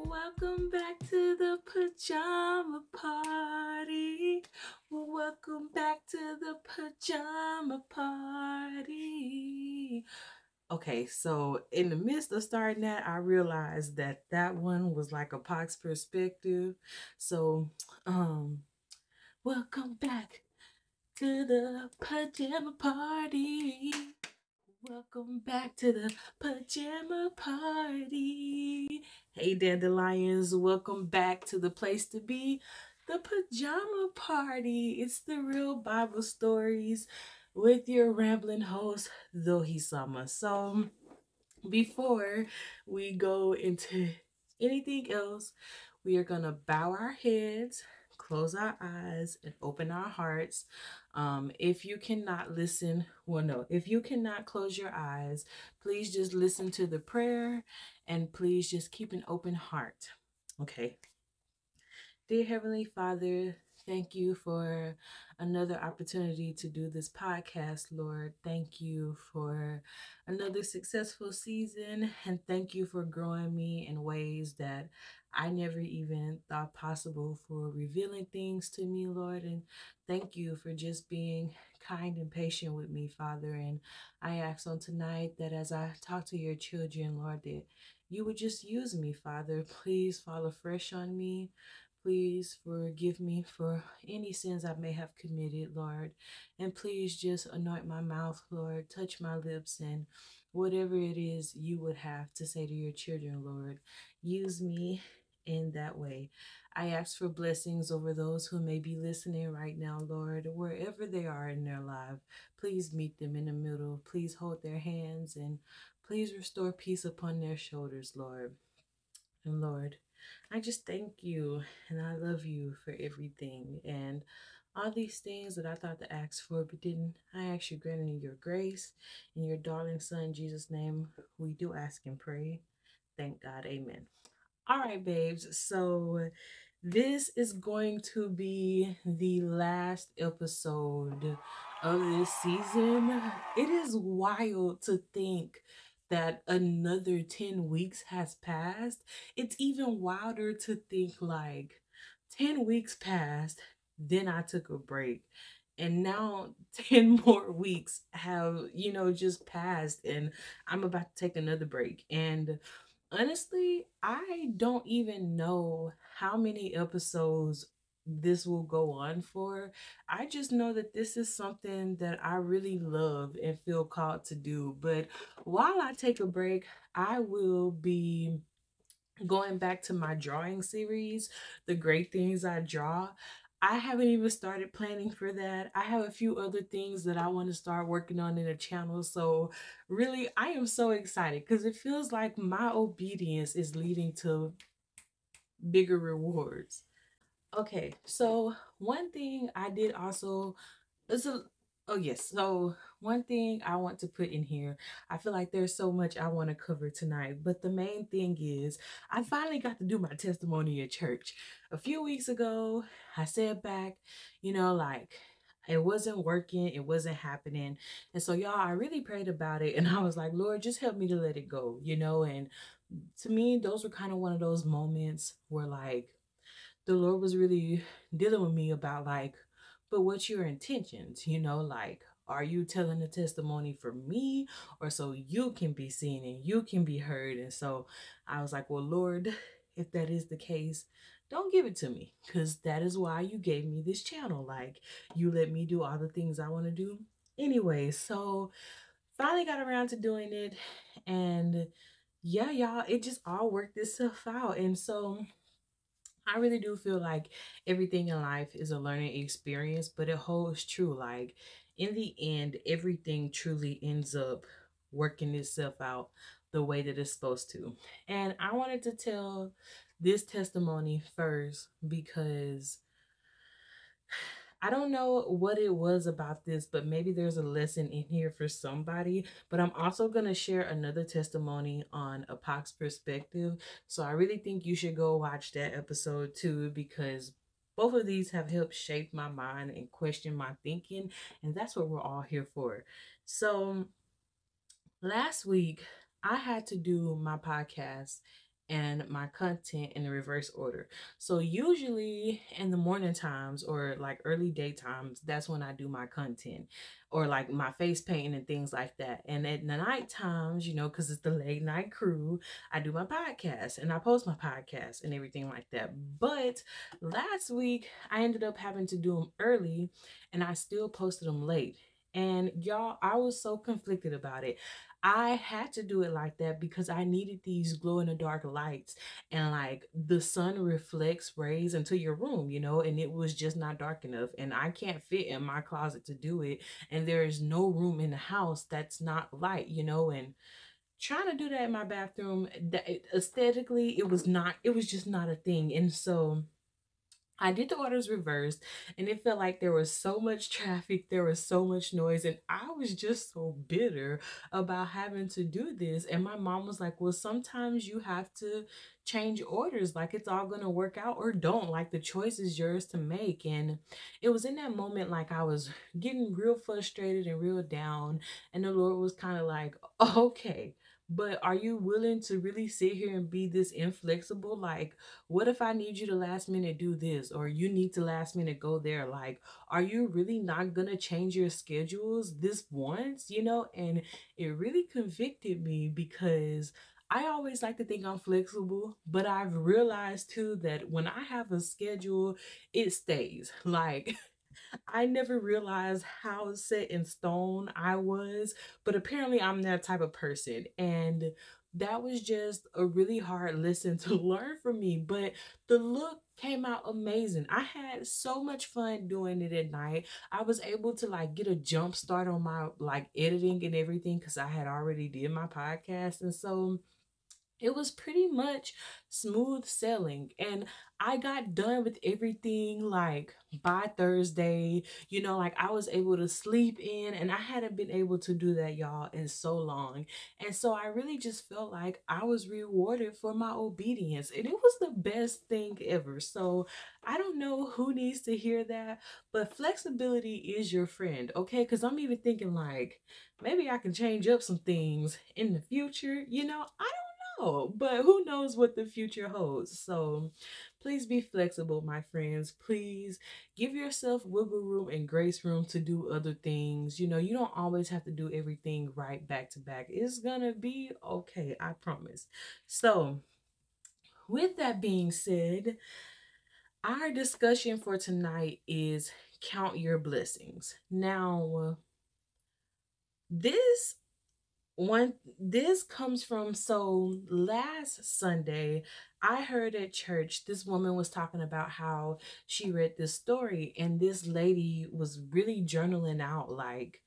Welcome back to the pajama party. Welcome back to the pajama party. Okay, so in the midst of starting that, I realized that that one was like a Pox perspective. So, um, welcome back to the pajama party. Welcome back to the pajama party. Hey, dandelions, welcome back to the place to be, the pajama party. It's the real Bible stories with your rambling host, DohiSama. So, before we go into anything else, we are going to bow our heads, close our eyes, and open our hearts. If you cannot listen, well, no, if you cannot close your eyes, please just listen to the prayer and please just keep an open heart. Okay. Dear Heavenly Father, thank you for another opportunity to do this podcast, Lord. Thank you for another successful season, and thank you for growing me in ways that I never even thought possible, for revealing things to me, Lord. And thank you for just being kind and patient with me, Father. And I ask on tonight that as I talk to your children, Lord, that you would just use me, Father. Please fall afresh on me. Please forgive me for any sins I may have committed, Lord. And please just anoint my mouth, Lord. Touch my lips, and whatever it is you would have to say to your children, Lord, use me in that way. I ask for blessings over those who may be listening right now, Lord, wherever they are in their life. Please meet them in the middle. Please hold their hands, and please restore peace upon their shoulders, Lord. And Lord, I just thank you and I love you for everything. And all these things that I thought to ask for but didn't, I ask you granting your grace. In your darling son, Jesus' name, we do ask and pray. Thank God. Amen. All right, babes. So this is going to be the last episode of this season. It is wild to think that another 10 weeks has passed. It's even wilder to think like 10 weeks passed, then I took a break. And now 10 more weeks have, just passed, and I'm about to take another break. And honestly, I don't even know how many episodes this will go on for. I just know that this is something that I really love and feel called to do. But while I take a break, I will be going back to my drawing series, The Great Things I Draw. I haven't even started planning for that. I have a few other things that I want to start working on in the channel. So really, I am so excited because it feels like my obedience is leading to bigger rewards. Okay, so one thing I did also is a oh yes, so one thing I want to put in here. I feel like there's so much I want to cover tonight, but the main thing is I finally got to do my testimony at church. A few weeks ago, I said back, like it wasn't working, it wasn't happening. And so y'all, I really prayed about it and I was like, Lord, just help me to let it go. And to me, those were kind of one of those moments where like the Lord was really dealing with me about like, but what's your intentions? Like, are you telling the testimony for me or so you can be seen and you can be heard? And so I was like, well, Lord, if that is the case, don't give it to me, because that is why you gave me this channel. Like, you let me do all the things I want to do anyway. So finally got around to doing it, and yeah, y'all, it just all worked itself out. And so I really do feel like everything in life is a learning experience, but it holds true. Like, in the end, everything truly ends up working itself out the way that it's supposed to. And I wanted to tell this testimony first because I don't know what it was about this, but maybe there's a lesson in here for somebody. But I'm also going to share another testimony on a Pox perspective. So I really think you should go watch that episode too, because both of these have helped shape my mind and question my thinking. And that's what we're all here for. So last week, I had to do my podcast and my content in the reverse order. So usually in the morning times or like early daytimes, that's when I do my content or like my face painting and things like that. And at the night times, you know, because it's the late night crew, I do my podcast and I post my podcast and everything like that. But last week I ended up having to do them early and I still posted them late. And y'all, I was so conflicted about it. I had to do it like that because I needed these glow in the dark lights, and like the sun reflects rays into your room, you know, and it was just not dark enough, and I can't fit in my closet to do it, and there is no room in the house that's not light, you know. And trying to do that in my bathroom, that aesthetically it was just not a thing. And so I did the orders reversed, and it felt like there was so much traffic, there was so much noise, and I was just so bitter about having to do this. And my mom was like, well, sometimes you have to change orders, like it's all gonna work out or don't, like the choice is yours to make. And it was in that moment like I was getting real frustrated and real down, and the Lord was kind of like, okay, but are you willing to really sit here and be this inflexible? Like, what if I need you to last minute do this, or you need to last minute go there? Like, are you really not gonna change your schedules this once, you know? And it really convicted me because I always like to think I'm flexible, but I've realized too that when I have a schedule, it stays. Like, I never realized how set in stone I was, but apparently I'm that type of person. And that was just a really hard lesson to learn for me. But the look came out amazing. I had so much fun doing it at night. I was able to like get a jump start on my like editing and everything because I had already did my podcast. And so it was pretty much smooth sailing, and I got done with everything like by Thursday. You know, like I was able to sleep in, and I hadn't been able to do that, y'all, in so long. And so I really just felt like I was rewarded for my obedience, and it was the best thing ever. So I don't know who needs to hear that, but flexibility is your friend, okay? Because I'm even thinking like maybe I can change up some things in the future, you know. I don't know, but who knows what the future holds. So please be flexible, my friends. Please give yourself wiggle room and grace room to do other things. You know, you don't always have to do everything right back to back. It's gonna be okay, I promise. So with that being said, our discussion for tonight is count your blessings. Now, this this comes from, so last Sunday I heard at church this woman was talking about how she read this story, and this lady was really journaling out like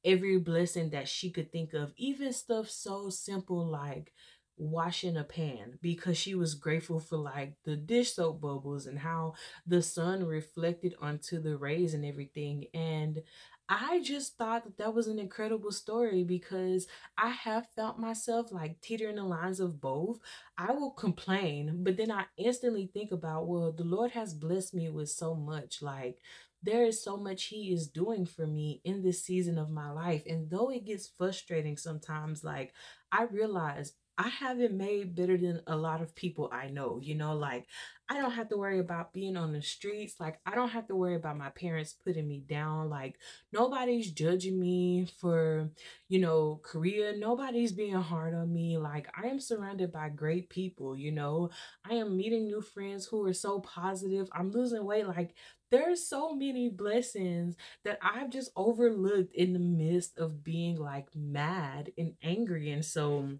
every blessing that she could think of, even stuff so simple like washing a pan, because she was grateful for like the dish soap bubbles and how the sun reflected onto the rays and everything. And I just thought that that was an incredible story because I have felt myself like teetering the lines of both. I will complain, but then I instantly think about, well, the Lord has blessed me with so much. Like, there is so much He is doing for me in this season of my life. And though it gets frustrating sometimes, like, I realize I haven't made better than a lot of people I know, you know, like I don't have to worry about being on the streets. Like, I don't have to worry about my parents putting me down. Like, nobody's judging me for, you know, career. Nobody's being hard on me. Like, I am surrounded by great people, you know. I am meeting new friends who are so positive. I'm losing weight. Like, there's so many blessings that I've just overlooked in the midst of being like mad and angry. And so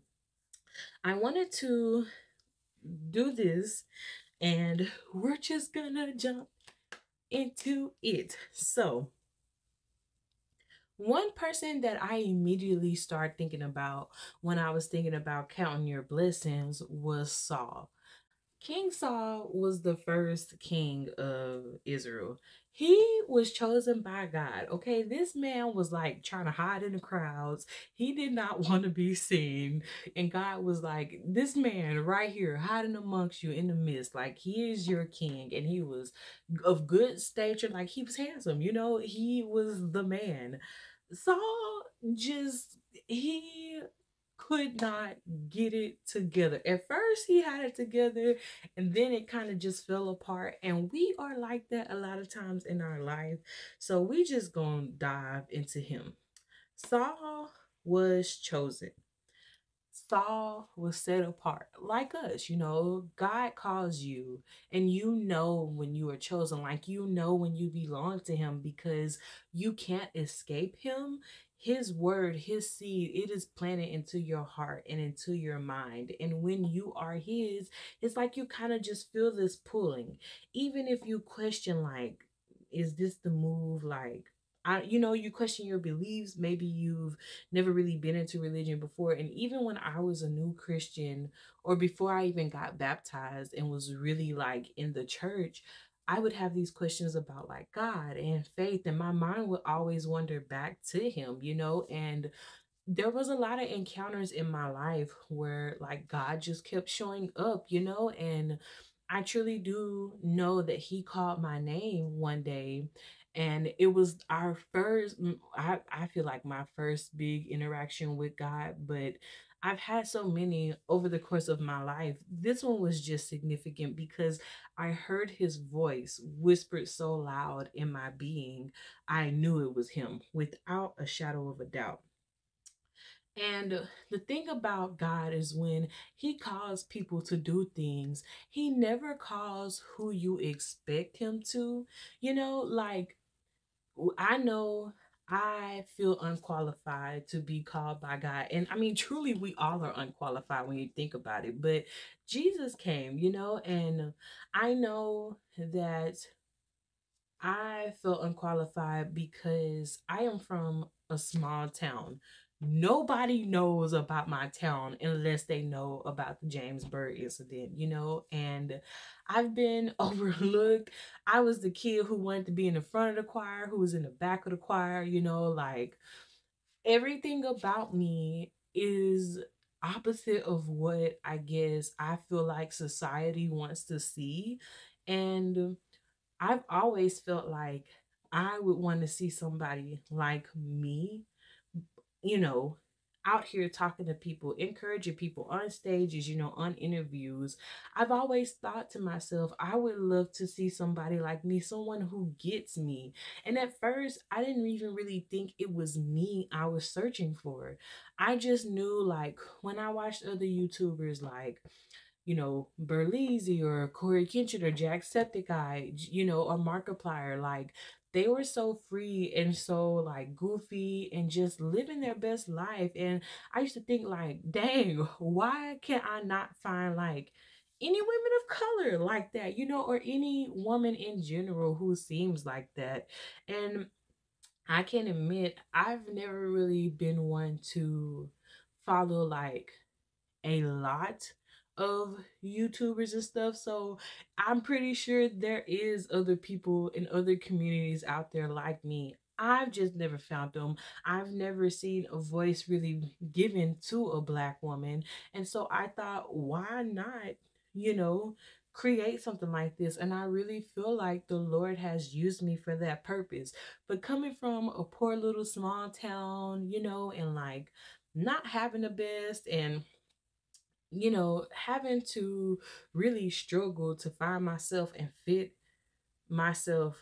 I wanted to do this, and we're just gonna jump into it. So, one person that I immediately started thinking about when I was thinking about counting your blessings was Saul. King Saul was the first king of Israel. He was chosen by God. Okay, this man was like trying to hide in the crowds. He did not want to be seen. And God was like, this man right here, hiding amongst you in the midst, like he is your king. And he was of good stature, like he was handsome, you know, he was the man. Saul just, he could not get it together. At first, he had it together, and then it kind of just fell apart. And we are like that a lot of times in our life. So we just gonna dive into him. Saul was chosen. Saul was set apart like us. God calls you, and when you are chosen, like when you belong to him, because you can't escape him. His word, his seed, it is planted into your heart and into your mind. And when you are his, it's like you kind of just feel this pulling. Even if you question, like, is this the move? Like, you question your beliefs. Maybe you've never really been into religion before. And even when I was a new Christian, or before I even got baptized and was really like in the church, I would have these questions about like God and faith, and my mind would always wander back to him. And there was a lot of encounters in my life where like God just kept showing up. And I truly do know that he called my name one day, and it was our first I feel like my first big interaction with God. But I've had so many over the course of my life. This one was just significant because I heard his voice whispered so loud in my being. I knew it was him without a shadow of a doubt. And the thing about God is when he calls people to do things, he never calls who you expect him to. Like, I know I feel unqualified to be called by God. And I mean, truly, we all are unqualified when you think about it. But Jesus came, and I know that I felt unqualified because I am from a small town. Nobody knows about my town unless they know about the James Bird incident, and I've been overlooked. I was the kid who wanted to be in the front of the choir, who was in the back of the choir, like everything about me is opposite of what I guess I feel like society wants to see. And I've always felt like I would want to see somebody like me, you know, out here talking to people, encouraging people on stages, on interviews. I've always thought to myself, I would love to see somebody like me, someone who gets me. And at first, I didn't even really think it was me I was searching for. I just knew, like, when I watched other YouTubers like Berleezy or Corey Kinchin or Jacksepticeye, or Markiplier, like they were so free and so like goofy and just living their best life. And I used to think like, dang, why can't I not find like any women of color like that, or any woman in general who seems like that? And I can admit I've never really been one to follow like a lot of YouTubers and stuff. So I'm pretty sure there is other people in other communities out there like me. I've just never found them. I've never seen a voice really given to a black woman. And so I thought, why not, you know, create something like this? And I really feel like the Lord has used me for that purpose. But coming from a poor little small town, and like not having the best, and having to really struggle to find myself and fit myself,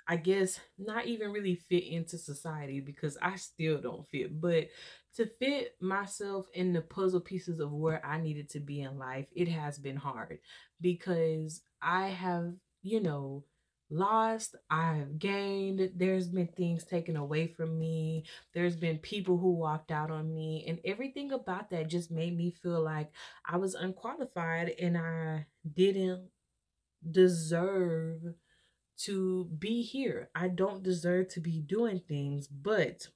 I guess, not even really fit into society because I still don't fit, but to fit myself in the puzzle pieces of where I needed to be in life, it has been hard because I have, you know, lost, I've gained, there's been things taken away from me, there's been people who walked out on me, and everything about that just made me feel like I was unqualified and I didn't deserve to be here. I don't deserve to be doing things. But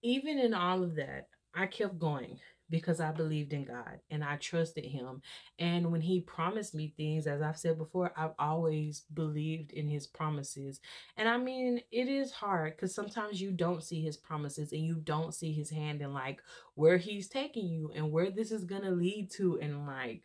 even in all of that, I kept going because I believed in God and I trusted him. And when he promised me things, as I've said before, I've always believed in his promises. And I mean, it is hard because sometimes you don't see his promises and you don't see his hand in like where he's taking you and where this is going to lead to. And like,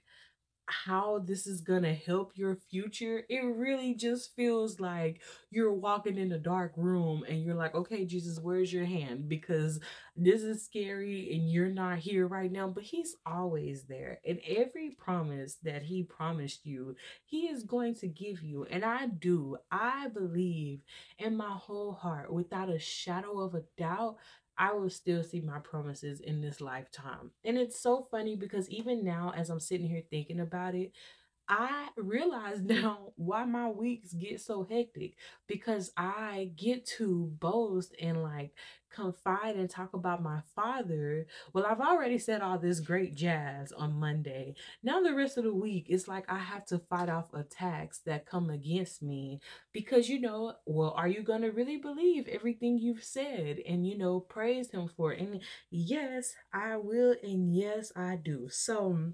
how this is gonna help your future, it really just feels like you're walking in a dark room and you're like, okay, Jesus, where's your hand? Because this is scary and you're not here right now. But he's always there. And every promise that he promised you, he is going to give you. And I believe in my whole heart, without a shadow of a doubt, I will still see my promises in this lifetime. And it's so funny because even now, as I'm sitting here thinking about it, I realize now why my weeks get so hectic, because I get to boast and like confide and talk about my father. Well, I've already said all this great jazz on Monday. Now the rest of the week it's like I have to fight off attacks that come against me because well, are you going to really believe everything you've said and praise him for it? And yes, I will, and yes, I do. So,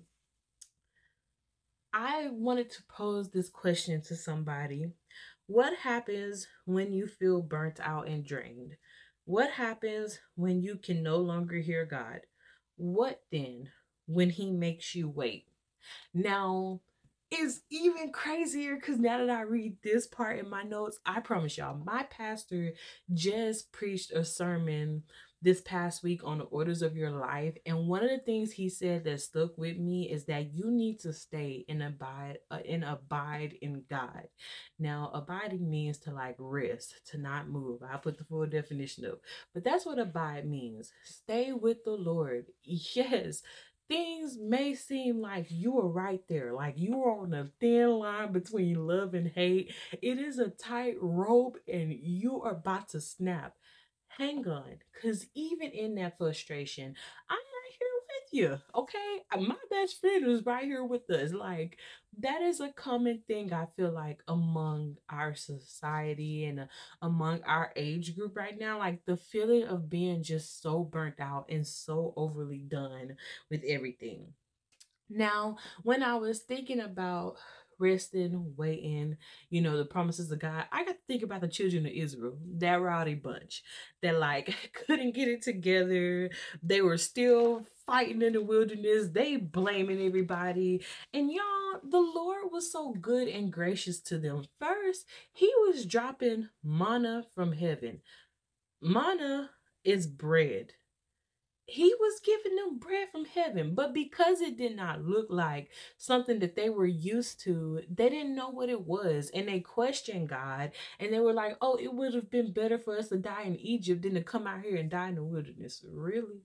I wanted to pose this question to somebody. What happens when you feel burnt out and drained? What happens when you can no longer hear God? What then when He makes you wait? Now, it's even crazier because now that I read this part in my notes, I promise y'all, my pastor just preached a sermon this past week on the orders of your life. And one of the things he said that stuck with me is that you need to stay and abide in God. Now, abiding means to like rest, to not move. I put the full definition up, but that's what abide means. Stay with the Lord. Yes, things may seem like you are right there, like you are on a thin line between love and hate. It is a tight rope and you are about to snap. Hang on, because even in that frustration, I'm right here with you, okay? My best friend is right here with us. Like, that is a common thing I feel like among our society and among our age group right now. Like, the feeling of being just so burnt out and so overly done with everything. Now, when I was thinking about resting, waiting, the promises of God, I got to think about the children of Israel, that rowdy bunch that like couldn't get it together. They were still fighting in the wilderness. They blaming everybody. And y'all, the Lord was so good and gracious to them. First, he was dropping manna from heaven. Manna is bread. He was giving them bread from heaven, but because it did not look like something that they were used to, they didn't know what it was, and they questioned God, and they were like, oh, it would have been better for us to die in Egypt than to come out here and die in the wilderness. Really?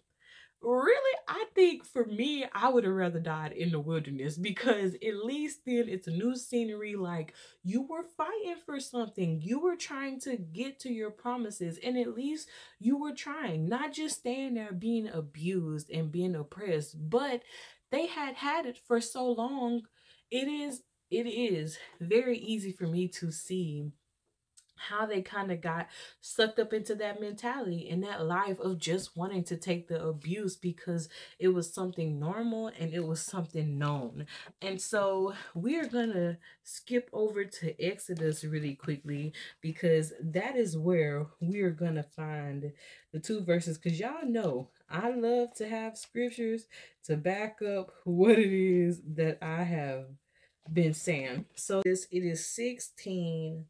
Really, I think for me, I would have rather died in the wilderness, because at least then it's a new scenery. Like, you were fighting for something, you were trying to get to your promises, and at least you were trying, not just staying there being abused and being oppressed. But they had it for so long. It is very easy for me to see how they kind of got sucked up into that mentality and that life of just wanting to take the abuse because it was something normal and it was something known. And so we are gonna skip over to Exodus really quickly, because that is where we are gonna find the two verses, because y'all know I love to have scriptures to back up what it is that I have been saying. So it is 16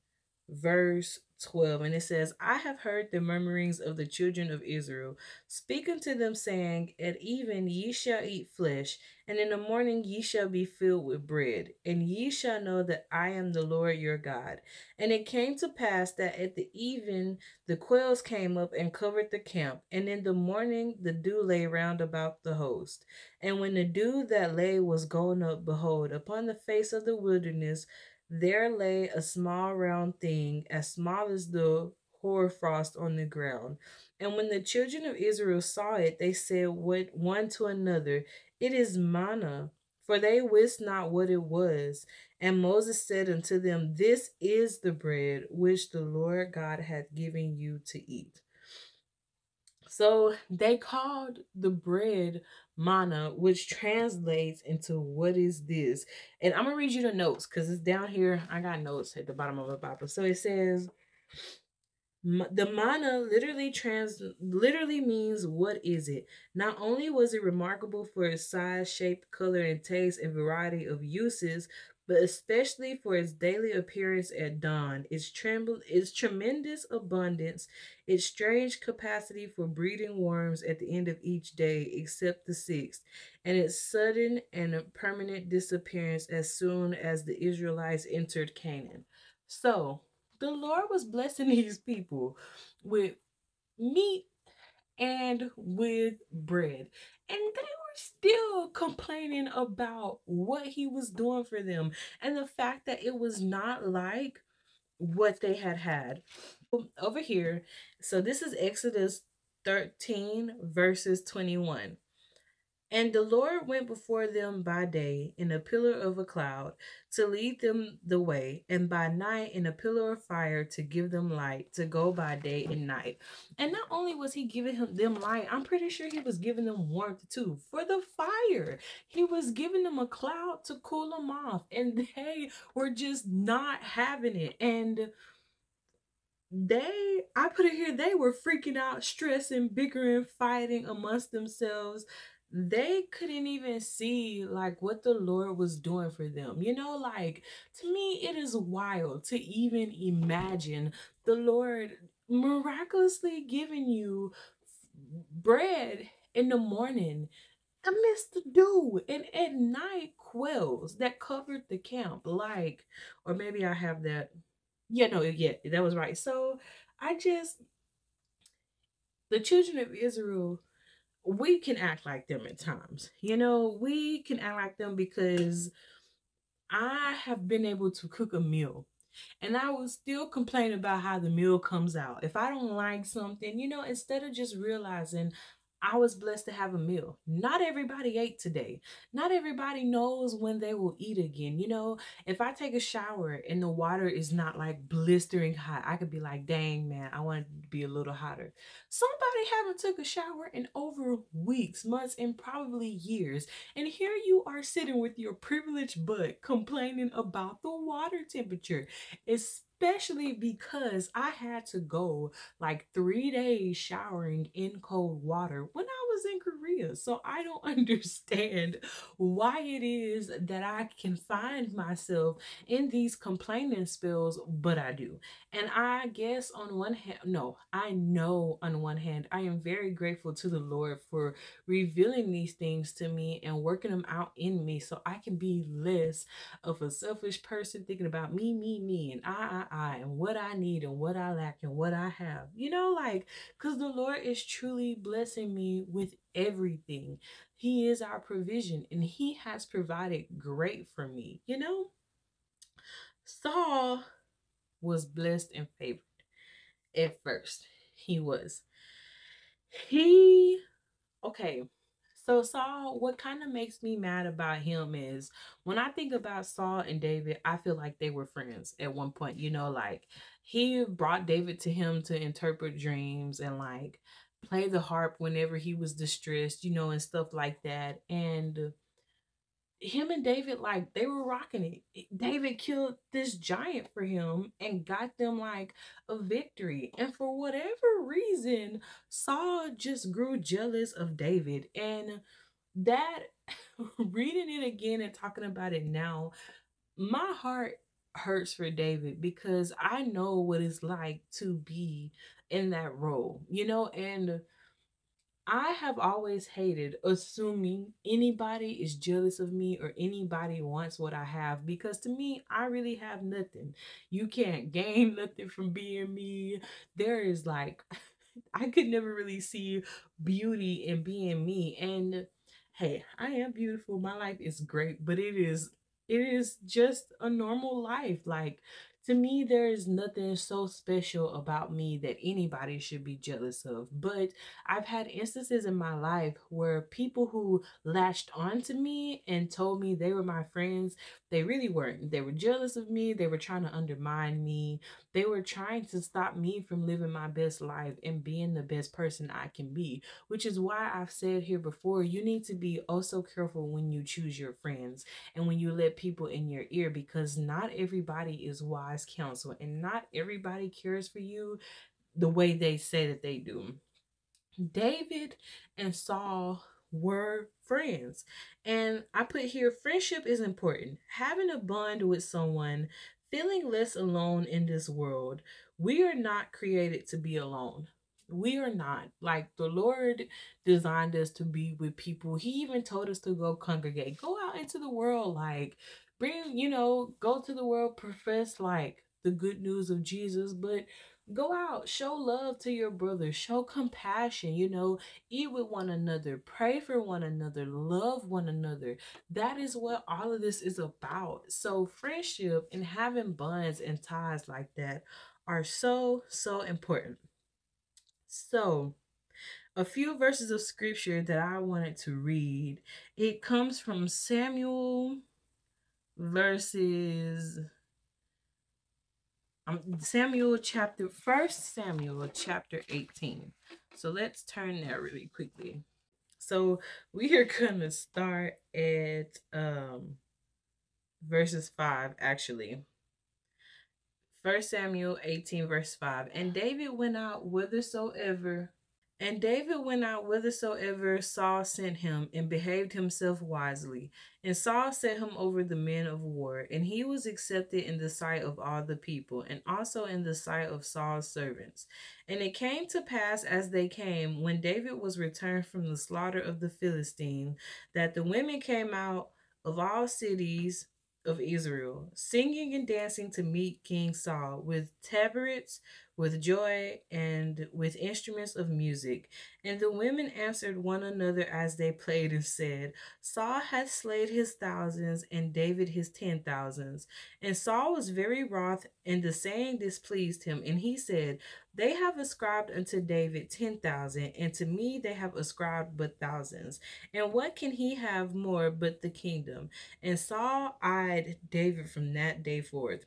verse 12, and it says, I have heard the murmurings of the children of Israel. Speak unto them, saying, at even ye shall eat flesh, and in the morning ye shall be filled with bread, and ye shall know that I am the Lord your God. And it came to pass that at the even the quails came up and covered the camp, and in the morning the dew lay round about the host. And when the dew that lay was gone up, behold, upon the face of the wilderness there lay a small round thing, as small as the hoarfrost on the ground. And when the children of Israel saw it, they said one to another, it is manna, for they wist not what it was. And Moses said unto them, this is the bread which the Lord God hath given you to eat. So they called the bread manna, which translates into what is this? And I'm going to read you the notes because it's down here. I got notes at the bottom of the Bible. So it says, The mana literally means what is it. Not only was it remarkable for its size, shape, color, and taste and variety of uses, but especially for its daily appearance at dawn, its tremendous abundance, its strange capacity for breeding worms at the end of each day except the sixth, and its sudden and permanent disappearance as soon as the Israelites entered Canaan. So, the Lord was blessing these people with meat and with bread. And they were still complaining about what he was doing for them and the fact that it was not like what they had had. Over here, so this is Exodus 13, verses 21. And the Lord went before them by day in a pillar of a cloud to lead them the way, and by night in a pillar of fire to give them light to go by day and night. And not only was he giving them light, I'm pretty sure he was giving them warmth too for the fire. He was giving them a cloud to cool them off, and they were just not having it. And I put it here, they were freaking out, stressing, bickering, fighting amongst themselves. They couldn't even see like what the Lord was doing for them. Like, to me it is wild to even imagine the Lord miraculously giving you bread in the morning amidst the dew, and at night quails that covered the camp. Like, or maybe I have that. Yeah, no, yeah, that was right. So I just, the children of Israel, we can act like them at times. We can act like them because I have been able to cook a meal and I will still complain about how the meal comes out. If I don't like something, instead of just realizing I was blessed to have a meal. Not everybody ate today. Not everybody knows when they will eat again. If I take a shower and the water is not like blistering hot, I could be like, dang man, I want it to be a little hotter. Somebody haven't took a shower in over weeks, months, and probably years. And here you are sitting with your privileged butt complaining about the water temperature, especially because I had to go like 3 days showering in cold water when I was in Korea. So I don't understand why it is that I can find myself in these complaining spells, but I do. And I guess on one hand, no, I know on one hand, I am very grateful to the Lord for revealing these things to me and working them out in me so I can be less of a selfish person thinking about me, and I, and what I need and what I lack and what I have. Like, because the Lord is truly blessing me with everything. He is our provision and He has provided great for me. Saul was blessed and favored at first. He was. He Okay, so Saul, what kind of makes me mad about him is when I think about Saul and David, I feel like they were friends at one point. Like he brought David to him to interpret dreams and like play the harp whenever he was distressed, and stuff like that. And him and David, like, they were rocking it. David killed this giant for him and got them like a victory. And for whatever reason, Saul just grew jealous of David. And that, reading it again and talking about it now, my heart hurts for David because I know what it's like to be in that role, and I have always hated assuming anybody is jealous of me or anybody wants what I have, because to me, I really have nothing. You can't gain nothing from being me. There is like, I could never really see beauty in being me. And hey, I am beautiful. My life is great, but it is just a normal life. Like, to me, there is nothing so special about me that anybody should be jealous of. But I've had instances in my life where people who latched onto me and told me they were my friends, they really weren't. They were jealous of me. They were trying to undermine me. They were trying to stop me from living my best life and being the best person I can be, which is why I've said here before, you need to be also careful when you choose your friends and when you let people in your ear, because not everybody is wise counsel and not everybody cares for you the way they say that they do. David and Saul were friends. And I put here friendship is important. Having a bond with someone, feeling less alone in this world. We are not created to be alone. We are not. Like the Lord designed us to be with people. He even told us to go congregate, go out into the world, like bring, go to the world, profess like the good news of Jesus, but go out, show love to your brother, show compassion, eat with one another, pray for one another, love one another. That is what all of this is about. So, friendship and having bonds and ties like that are so, so important. So, a few verses of scripture that I wanted to read. It comes from verses First Samuel chapter 18. So let's turn there really quickly. So we are gonna start at verses 5 actually. First Samuel 18 verse 5. And David went out whithersoever Saul sent him, and behaved himself wisely. And Saul set him over the men of war, and he was accepted in the sight of all the people, and also in the sight of Saul's servants. And it came to pass as they came, when David was returned from the slaughter of the Philistine, that the women came out of all cities of Israel, singing and dancing to meet King Saul, with tabrets, with joy, and with instruments of music. And the women answered one another as they played, and said, Saul hath slain his thousands, and David his 10,000s. And Saul was very wroth, and the saying displeased him. And he said, They have ascribed unto David 10,000, and to me they have ascribed but thousands. And what can he have more but the kingdom? And Saul eyed David from that day forth.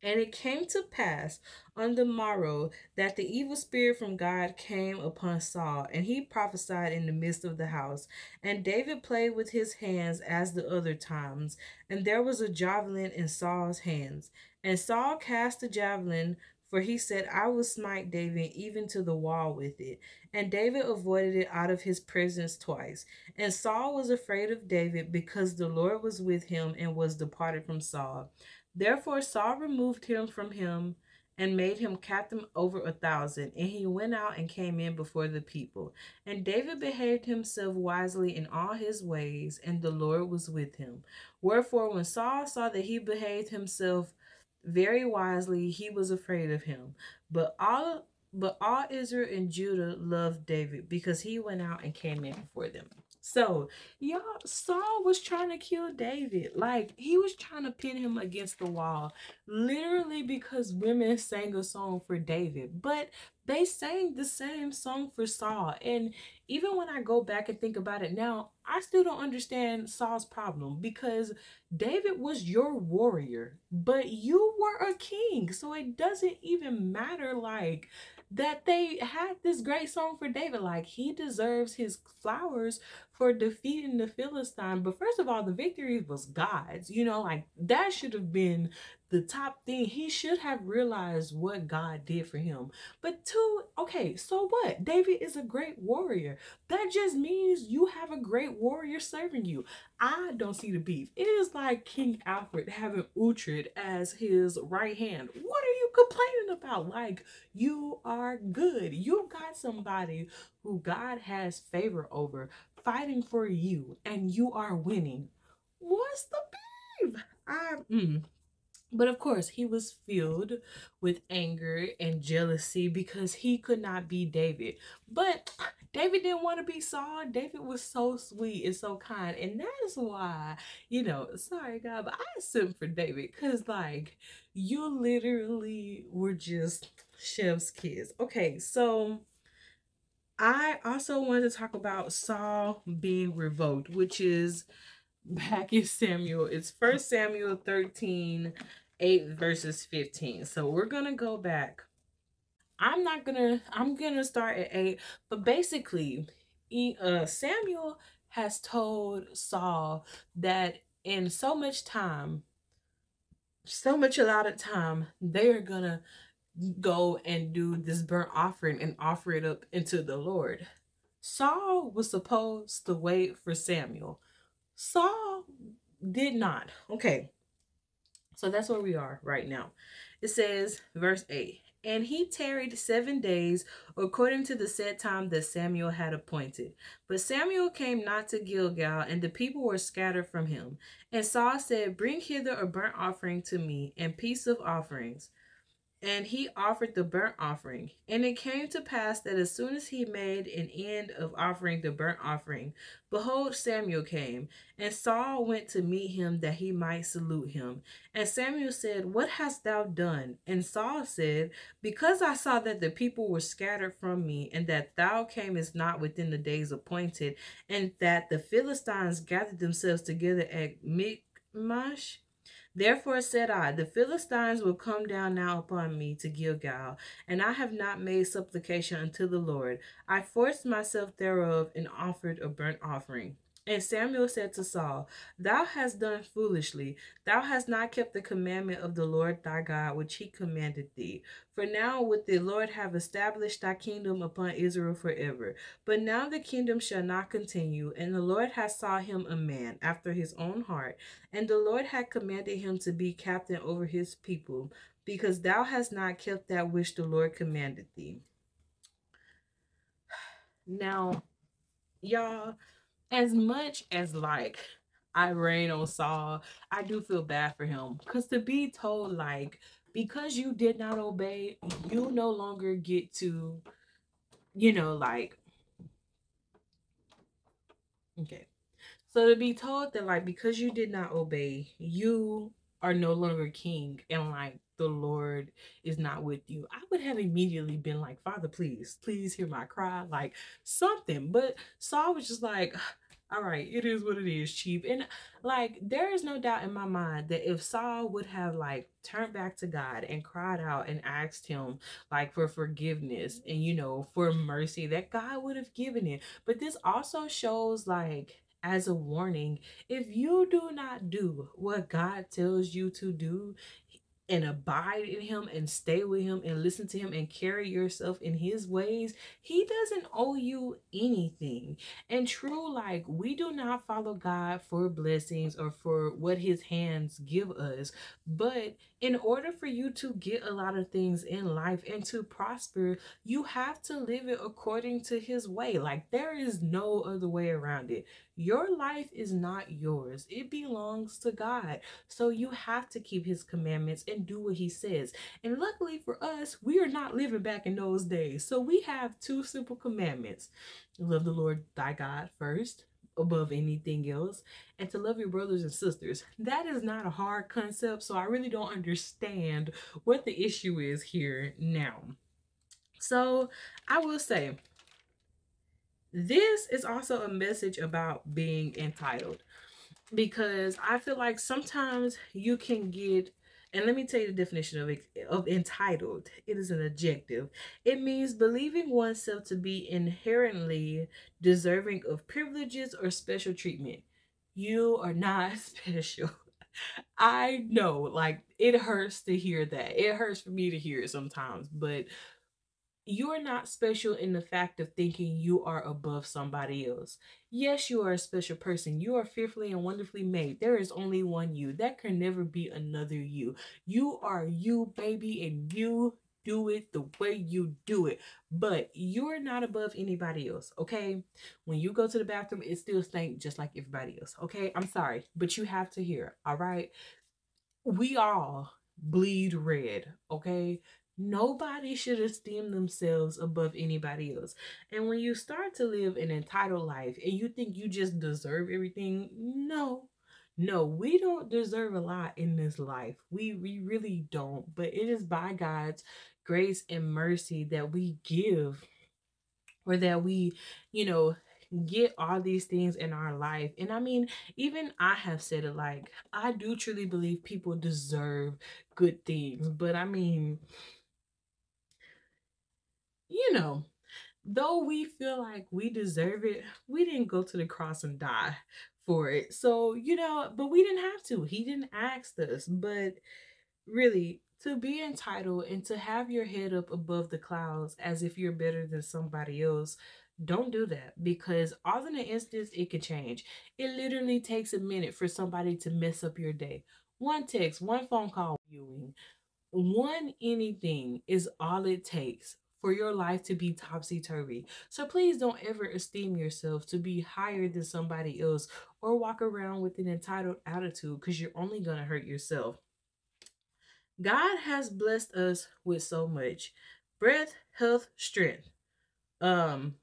And it came to pass on the morrow that the evil spirit from God came upon Saul, and he prophesied in the midst of the house. And David played with his hands as the other times, and there was a javelin in Saul's hands. And Saul cast the javelin, for he said, I will smite David even to the wall with it. And David avoided it out of his presence twice. And Saul was afraid of David, because the Lord was with him, and was departed from Saul. Therefore Saul removed him from him, and made him captain over 1,000. And he went out and came in before the people. And David behaved himself wisely in all his ways, and the Lord was with him. Wherefore when Saul saw that he behaved himself very wisely, he was afraid of him. But all Israel and Judah loved David, because he went out and came in before them. So, y'all, Saul was trying to kill David. Like, he was trying to pin him against the wall, literally because women sang a song for David. But they sang the same song for Saul. And even when I go back and think about it now, I still don't understand Saul's problem, because David was your warrior, but you were a king. So it doesn't even matter, like, that they had this great song for David. Like, he deserves his flowers for defeating the Philistine. But first of all, the victory was God's. Like, that should have been the top thing. He should have realized what God did for him. But two, okay, so what? David is a great warrior. That just means you have a great warrior serving you. I don't see the beef. It is like King Alfred having Uhtred as his right hand. What are you complaining about? Like, you are good. You got somebody who God has favor over, fighting for you, and you are winning. What's the beef? But of course, he was filled with anger and jealousy, because he could not be David. But David didn't want to be Saul. David was so sweet and so kind. And that is why, sorry, God, but I sent for David, because, like, you literally were just chef's kiss. Okay, so I also wanted to talk about Saul being revoked, which is back in Samuel. It's First Samuel 13, 8 verses 15. So we're gonna go back. I'm gonna start at 8, but basically, Samuel has told Saul that in so much allotted time, they are gonna go and do this burnt offering and offer it up into the Lord. Saul was supposed to wait for Samuel. Saul did not. Okay, so that's where we are right now. It says, verse 8, and he tarried 7 days according to the set time that Samuel had appointed. But Samuel came not to Gilgal, and the people were scattered from him. And Saul said, bring hither a burnt offering to me, and peace of offerings. And he offered the burnt offering. And it came to pass that as soon as he made an end of offering the burnt offering, behold, Samuel came. And Saul went to meet him that he might salute him. And Samuel said, what hast thou done? And Saul said, because I saw that the people were scattered from me, and that thou camest not within the days appointed, and that the Philistines gathered themselves together at Michmash. Therefore said I, the Philistines will come down now upon me to Gilgal, and I have not made supplication unto the Lord. I forced myself thereof and offered a burnt offering. And Samuel said to Saul, thou hast done foolishly. Thou hast not kept the commandment of the Lord thy God, which he commanded thee. For now would the Lord have established thy kingdom upon Israel forever. But now the kingdom shall not continue, and the Lord hath sought him a man after his own heart, and the Lord had commanded him to be captain over his people, because thou hast not kept that which the Lord commanded thee. Now, y'all, as much as like I rain on Saul, I do feel bad for him. Because to be told, like, because you did not obey, you no longer get to, like, okay. So to be told that, like, because you did not obey, you are no longer king, and like the Lord is not with you, I would have immediately been like, Father, please, please hear my cry, like something. But Saul was just like, all right, it is what it is, chief. And like, there is no doubt in my mind that if Saul would have like turned back to God and cried out and asked him like for forgiveness and for mercy, that God would have given it. But this also shows like, as a warning, if you do not do what God tells you to do and abide in him and stay with him and listen to him and carry yourself in his ways, he doesn't owe you anything. And true, like, we do not follow God for blessings or for what his hands give us, but in order for you to get a lot of things in life and to prosper, you have to live it according to his way. Like, there is no other way around it. Your life is not yours, it belongs to God. So you have to keep his commandments and do what he says. And luckily for us, we are not living back in those days. So we have two simple commandments: love the Lord thy God first, above anything else, and to love your brothers and sisters. That is not a hard concept, so I really don't understand what the issue is here now. So I will say, this is also a message about being entitled, because I feel like sometimes you can get, and let me tell you the definition of entitled. It is an adjective. It means believing oneself to be inherently deserving of privileges or special treatment. You are not special. I know, like, it hurts to hear that. It hurts for me to hear it sometimes, but you are not special in the fact of thinking you are above somebody else. Yes, you are a special person. You are fearfully and wonderfully made. There is only one you. That can never be another you. You are you, baby, and you do it the way you do it. But you're not above anybody else, okay? When you go to the bathroom, it still stinks just like everybody else, okay? I'm sorry, but you have to hear, all right? We all bleed red, okay? Nobody should esteem themselves above anybody else. And when you start to live an entitled life and you think you just deserve everything, no, we don't deserve a lot in this life. We really don't. But it is by God's grace and mercy that we give, or that we, you know, get all these things in our life. And I mean, even I have said it, like, I do truly believe people deserve good things. But I mean, though we feel like we deserve it, we didn't go to the cross and die for it. So, but we didn't have to. He didn't ask us. But really, To be entitled and to have your head up above the clouds as if you're better than somebody else, don't do that, because all in an instance it can change. It literally takes a minute for somebody to mess up your day. One text, one phone call, viewing, one anything is all it takes for your life to be topsy turvy. So please don't ever esteem yourself to be higher than somebody else or walk around with an entitled attitude, because you're only going to hurt yourself. God has blessed us with so much: breath, health, strength. Um,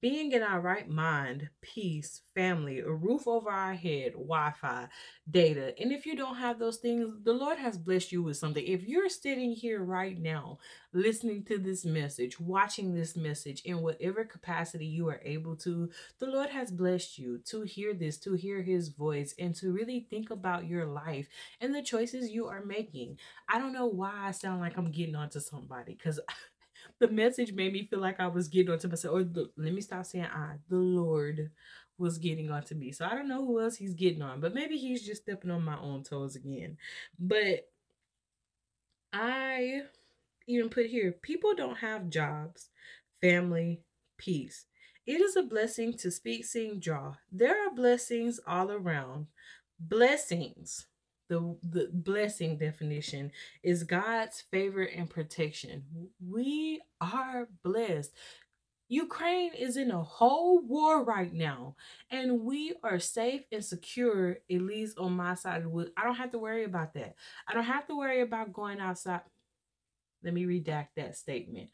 Being in our right mind, peace, family, a roof over our head, Wi Fi, data. And if you don't have those things, the Lord has blessed you with something. If you're sitting here right now, listening to this message, watching this message in whatever capacity you are able to, the Lord has blessed you to hear this, to hear His voice, and to really think about your life and the choices you are making. I don't know why I sound like I'm getting onto somebody, because the message made me feel like I was getting onto myself. Let me stop saying I. The Lord was getting onto me. So I don't know who else He's getting on, but maybe He's just stepping on my own toes again. But I even put here, people don't have jobs, family, peace. It is a blessing to speak, sing, draw. There are blessings all around. Blessings. The blessing definition is God's favor and protection. We are blessed. Ukraine is in a whole war right now, and we are safe and secure, at least on my side of the woods. I don't have to worry about that. I don't have to worry about going outside. Let me redact that statement.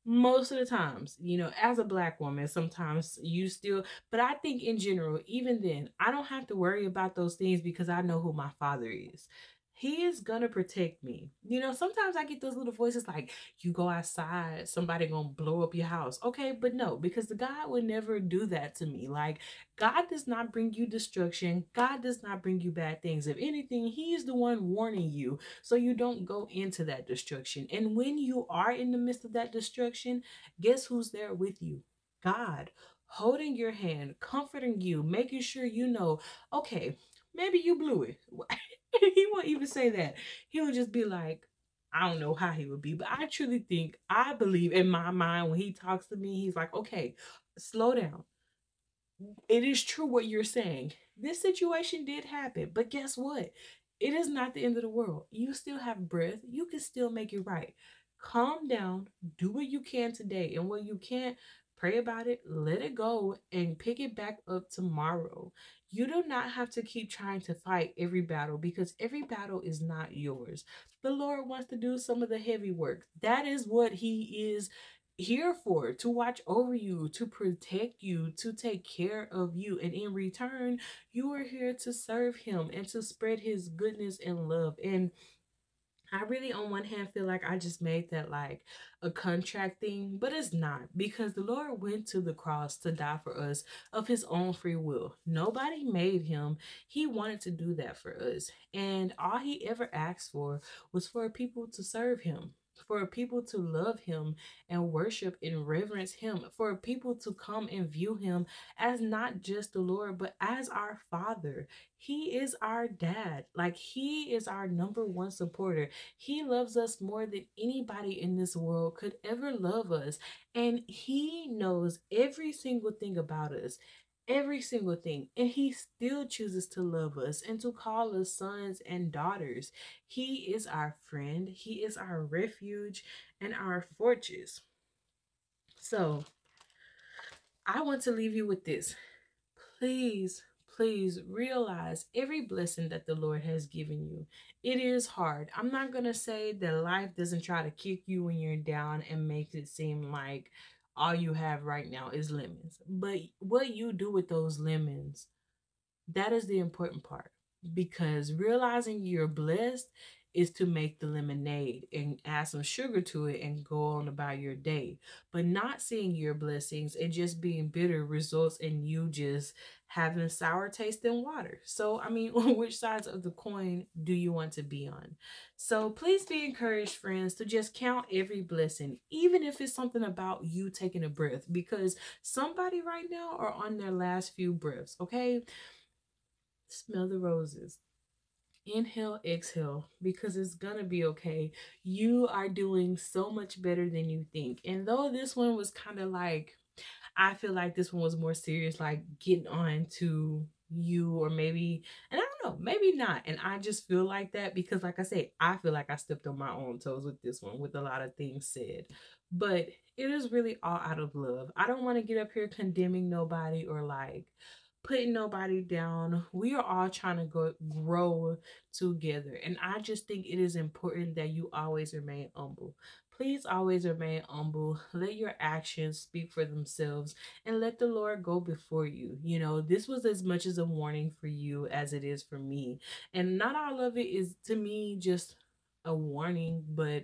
Most of the times, as a black woman, sometimes you still, but I think in general, even then, I don't have to worry about those things because I know who my father is. He is gonna protect me. Sometimes I get those little voices like, you go outside, somebody gonna blow up your house. Okay, but no, because the God would never do that to me. Like, God does not bring you destruction. God does not bring you bad things. If anything, He is the one warning you so you don't go into that destruction. And when you are in the midst of that destruction, guess who's there with you? God, holding your hand, comforting you, making sure you know, okay, maybe you blew it. He won't even say that. He will just be like, I don't know how he would be, but I truly think, I believe in my mind when he talks to me, he's like, okay, slow down. It is true what you're saying. This situation did happen, but guess what? It is not the end of the world. You still have breath. You can still make it right. Calm down. Do what you can today. And when you can't, pray about it, let it go, and pick it back up tomorrow. You do not have to keep trying to fight every battle, because every battle is not yours. The Lord wants to do some of the heavy work. That is what He is here for, to watch over you, to protect you, to take care of you. And in return, you are here to serve Him and to spread His goodness and love. And I really, on one hand, feel like I just made that like a contract thing, but it's not, because the Lord went to the cross to die for us of His own free will. Nobody made Him. He wanted to do that for us. And all He ever asked for was for people to serve Him, for people to love Him and worship and reverence Him, for people to come and view Him as not just the Lord, but as our Father. He is our dad. Like, He is our number one supporter. He loves us more than anybody in this world could ever love us. And He knows every single thing about us, every single thing. And He still chooses to love us and to call us sons and daughters. He is our friend, He is our refuge and our fortress. So, I want to leave you with this. Please, please realize every blessing that the Lord has given you. It is hard. I'm not going to say that life doesn't try to kick you when you're down and makes it seem like all you have right now is lemons. But what you do with those lemons, that is the important part, because realizing you're blessed is to make the lemonade and add some sugar to it and go on about your day. But not seeing your blessings and just being bitter results in you just having sour taste in water. So, I mean, on which sides of the coin do you want to be on? So please be encouraged, friends, to just count every blessing, even if it's something about you taking a breath, because somebody right now are on their last few breaths, okay? Smell the roses. Inhale, exhale, because it's gonna be okay. You are doing so much better than you think. And though this one was kind of like, I feel like this one was more serious, like getting on to you, or maybe, and I don't know, maybe not. And I just feel like that because, like I say, I feel like I stepped on my own toes with this one, with a lot of things said. But it is really all out of love. I don't want to get up here condemning nobody or like putting nobody down. We are all trying to grow together. And I just think it is important that you always remain humble. Please always remain humble. Let your actions speak for themselves and let the Lord go before you. You know, this was as much as a warning for you as it is for me. And not all of it is to me just a warning, but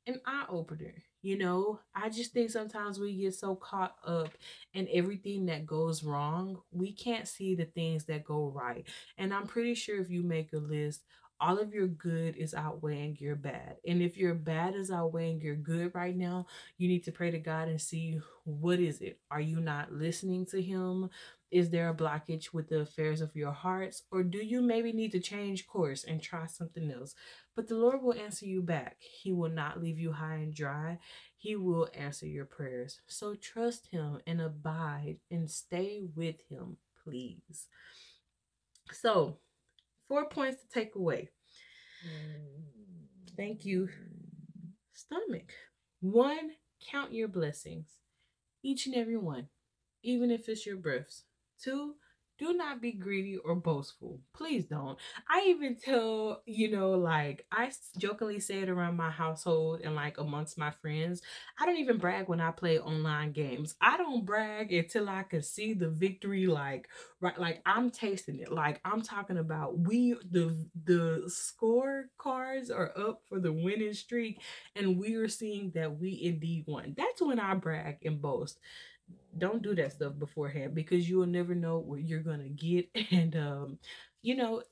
an eye opener. You know, I just think sometimes we get so caught up in everything that goes wrong, we can't see the things that go right. And I'm pretty sure if you make a list, all of your good is outweighing your bad. And if your bad is outweighing your good right now, you need to pray to God and see, what is it? Are you not listening to Him? Is there a blockage with the affairs of your hearts? Or do you maybe need to change course and try something else? But the Lord will answer you back. He will not leave you high and dry. He will answer your prayers. So trust Him and abide and stay with Him, please. So, 4 points to take away. Thank you, stomach. One, count your blessings, each and every one, even if it's your breaths. Two, do not be greedy or boastful. Please don't. I even tell, like I jokingly say it around my household and like amongst my friends. I don't even brag when I play online games. I don't brag until I can see the victory, like right, like I'm tasting it. Like I'm talking about the score cards are up for the winning streak and we are seeing that we indeed won. That's when I brag and boast. Don't do that stuff beforehand because you will never know what you're gonna get. And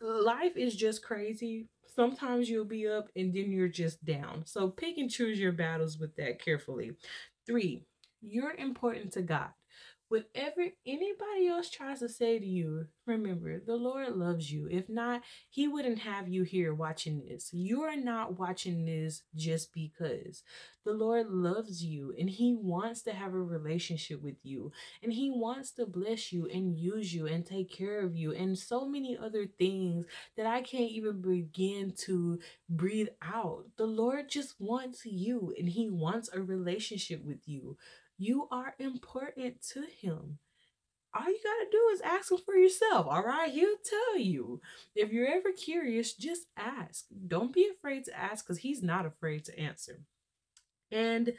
life is just crazy. Sometimes you'll be up and then you're just down, so pick and choose your battles with that carefully. Three, you're important to God. Whatever anybody else tries to say to you, remember the Lord loves you. If not, He wouldn't have you here watching this. You are not watching this just because. The Lord loves you and He wants to have a relationship with you, and He wants to bless you and use you and take care of you and so many other things that I can't even begin to breathe out. The Lord just wants you and He wants a relationship with you. You are important to Him. All you got to do is ask Him for yourself, all right? He'll tell you. If you're ever curious, just ask. Don't be afraid to ask because He's not afraid to answer. And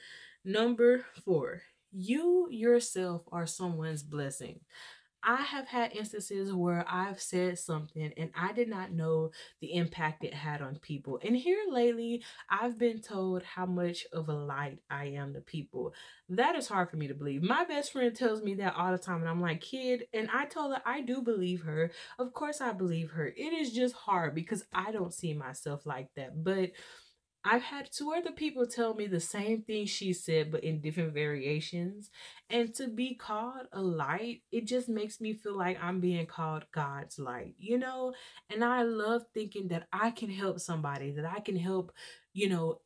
number four, you yourself are someone's blessing. I have had instances where I've said something and I did not know the impact it had on people. And here lately, I've been told how much of a light I am to people. That is hard for me to believe. My best friend tells me that all the time, and I'm like, kid, and I told her I do believe her. Of course, I believe her. It is just hard because I don't see myself like that. But I've had two other people tell me the same thing she said, but in different variations. And to be called a light, it just makes me feel like I'm being called God's light, you know? And I love thinking that I can help somebody, that I can help,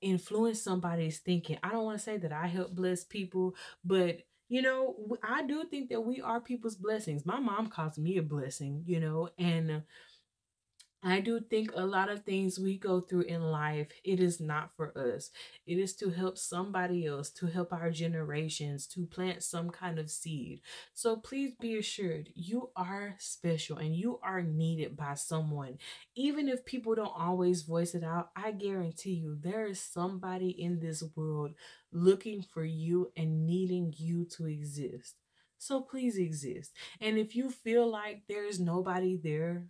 influence somebody's thinking. I don't want to say that I help bless people, but I do think that we are people's blessings. My mom calls me a blessing, and I do think a lot of things we go through in life, it is not for us. It is to help somebody else, to help our generations, to plant some kind of seed. So please be assured you are special and you are needed by someone. Even if people don't always voice it out, I guarantee you there is somebody in this world looking for you and needing you to exist. So please exist. And if you feel like there's nobody there,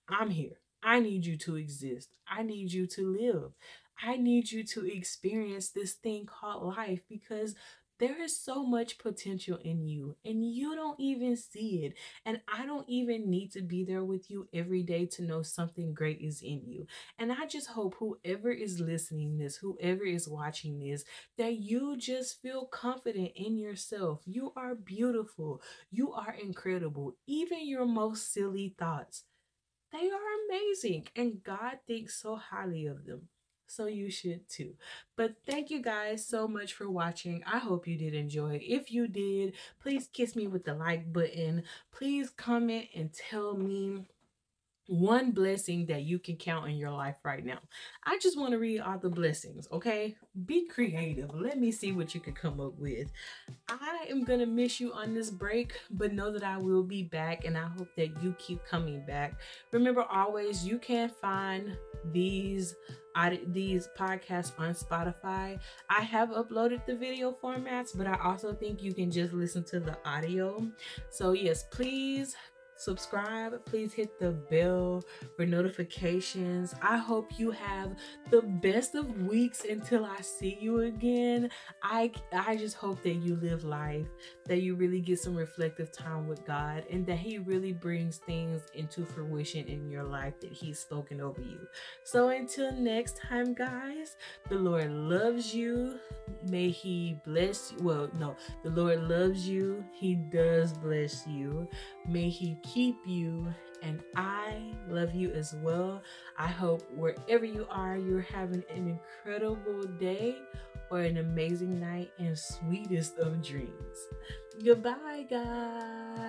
I'm here. I need you to exist. I need you to live. I need you to experience this thing called life because there is so much potential in you and you don't even see it. And I don't even need to be there with you every day to know something great is in you. And I just hope whoever is listening this, whoever is watching this, that you just feel confident in yourself. You are beautiful. You are incredible. Even your most silly thoughts, They are amazing, and God thinks so highly of them. So you should too. But thank you guys so much for watching. I hope you did enjoy. If you did, please kiss me with the like button. Please comment and tell me one blessing that you can count in your life right now. I just want to read all the blessings, okay? Be creative. Let me see what you can come up with. I am going to miss you on this break, but know that I will be back, and I hope that you keep coming back. Remember, always, you can find these podcasts on Spotify. I have uploaded the video formats, but I also think you can just listen to the audio. So yes, please subscribe. Please hit the bell for notifications. I hope you have the best of weeks until I see you again. I just hope that you live life, that you really get some reflective time with God, and that He really brings things into fruition in your life that He's spoken over you. So until next time, guys, the Lord loves you. May He bless you. Well, no, the Lord loves you. He does bless you. May He keep you, and I love you as well. I hope wherever you are, you're having an incredible day or an amazing night and sweetest of dreams. Goodbye, guys.